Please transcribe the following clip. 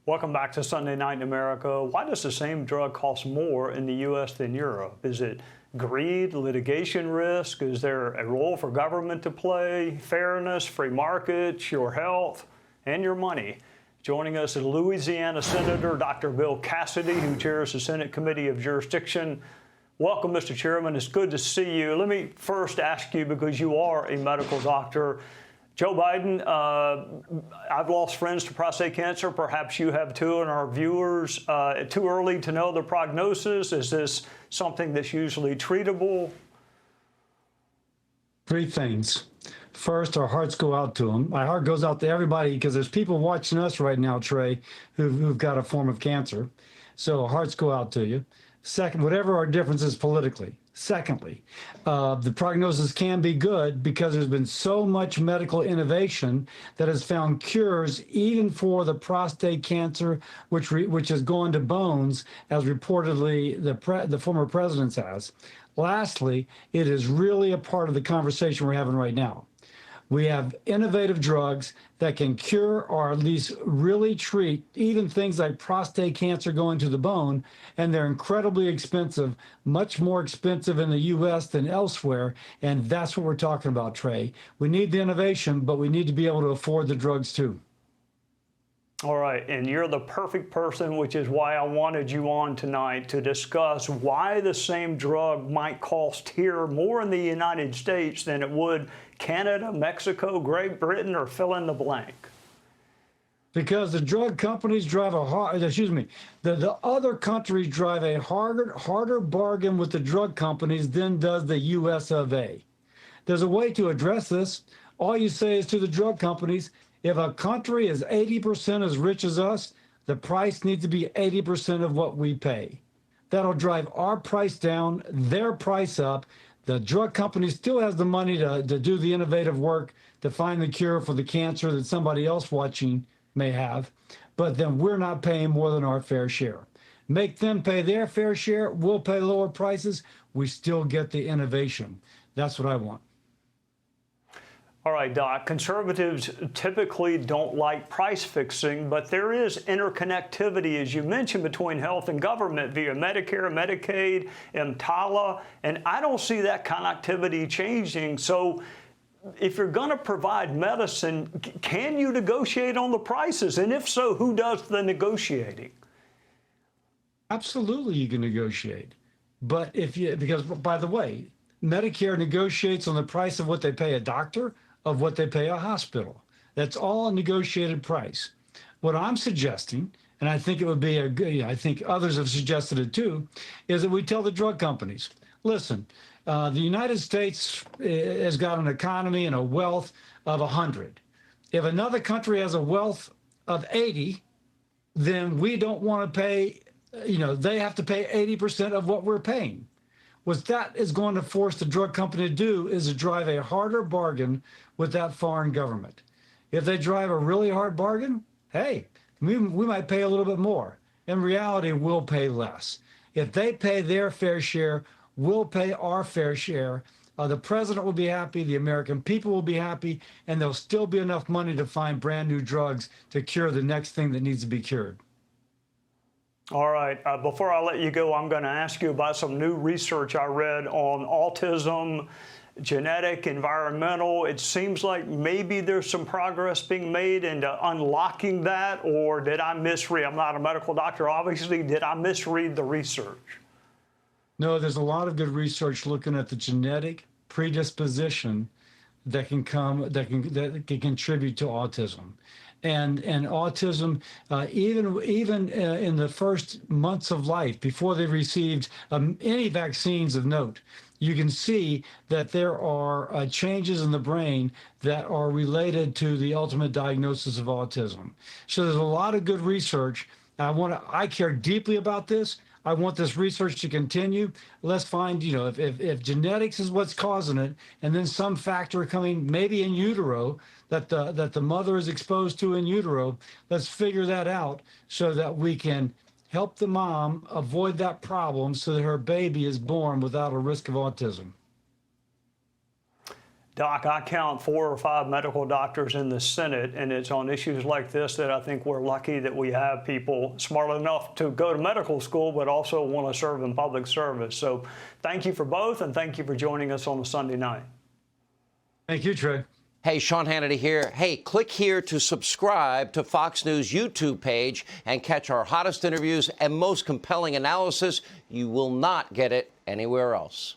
Welcome back to Sunday Night in America. Why does the same drug cost more in the U.S. than Europe? Is it greed, litigation risk? Is there a role for government to play? Fairness, free markets, your health, and your money? Joining us is Louisiana Senator Dr. Bill Cassidy, who chairs the Senate Committee of Jurisdiction. Welcome, Mr. Chairman. It's good to see you. Let me first ask you, because you are a medical doctor, Joe Biden, I've lost friends to prostate cancer. Perhaps you have too, and our viewers. Too early to know the prognosis? Is this something that's usually treatable? Three things. First, our hearts go out to them. My heart goes out to everybody because there's people watching us right now, Trey, who've got a form of cancer. So our hearts go out to you. Second, whatever our differences politically. Secondly, the prognosis can be good because there's been so much medical innovation that has found cures even for the prostate cancer, which has gone to bones, as reportedly the former president has. Lastly, it is really a part of the conversation we're having right now. We have innovative drugs that can cure or at least really treat even things like prostate cancer going to the bone, and they're incredibly expensive, much more expensive in the U.S. than elsewhere, and that's what we're talking about, Trey. We need the innovation, but we need to be able to afford the drugs too. All right, and you're the perfect person, which is why I wanted you on tonight to discuss why the same drug might cost here more in the United States than it would Canada, Mexico, Great Britain, or fill in the blank. Because the drug companies drive the other countries drive a harder bargain with the drug companies than does the US of A. There's a way to address this. All you say is to the drug companies, if a country is 80% as rich as us, the price needs to be 80% of what we pay. That'll drive our price down, their price up. The drug company still has the money to do the innovative work to find the cure for the cancer that somebody else watching may have, but then we're not paying more than our fair share. Make them pay their fair share, we'll pay lower prices, we still get the innovation. That's what I want. All right, Doc, conservatives typically don't like price fixing, but there is interconnectivity, as you mentioned, between health and government via Medicare, Medicaid, EMTALA, and I don't see that connectivity changing. So if you're going to provide medicine, can you negotiate on the prices? And if so, who does the Absolutely, you can negotiate. But because by the way, Medicare negotiates on the price of what they pay a doctor, of what they pay a hospital. That's all a negotiated price. What I'm suggesting, and I think it would be I think others have suggested it too, is that we tell the drug companies, listen, the United States has got an economy and a wealth of 100. If another country has a wealth of 80, then we don't want to pay, they have to pay 80% of what we're paying. What that is going to force the drug company to do is to drive a harder bargain with that foreign government. If they drive a really hard bargain, hey, we might pay a little bit more. In reality, we'll pay less. If they pay their fair share, we'll pay our fair share. The president will be happy, the American people will be happy, and there'll still be enough money to find brand new drugs to cure the next thing that needs to be cured. All right. Before I let you go, I'm going to ask you about some new research I read on autism, genetic, environmental. It seems like maybe there's some progress being made into unlocking that, or did I misread? I'm not a medical doctor, obviously. Did I misread the research? No, there's a lot of good research looking at the genetic predisposition that can contribute to autism. And autism, even in the first months of life, before they've received any vaccines of note, you can see that there are changes in the brain that are related to the ultimate diagnosis of autism. So there's a lot of good research. I care deeply about this. I want this research to continue. Let's find, if genetics is what's causing it, and then some factor coming maybe in utero that the mother is exposed to in utero, let's figure that out so that we can help the mom avoid that problem so that her baby is born without a risk of autism. Doc, I count 4 or 5 medical doctors in the Senate, and it's on issues like this that I think we're lucky that we have people smart enough to go to medical school, but also want to serve in public service. So thank you for both, and thank you for joining us on a Sunday night. Thank you, Trey. Hey, Sean Hannity here. Hey, click here to subscribe to Fox News YouTube page and catch our hottest interviews and most compelling analysis. You will not get it anywhere else.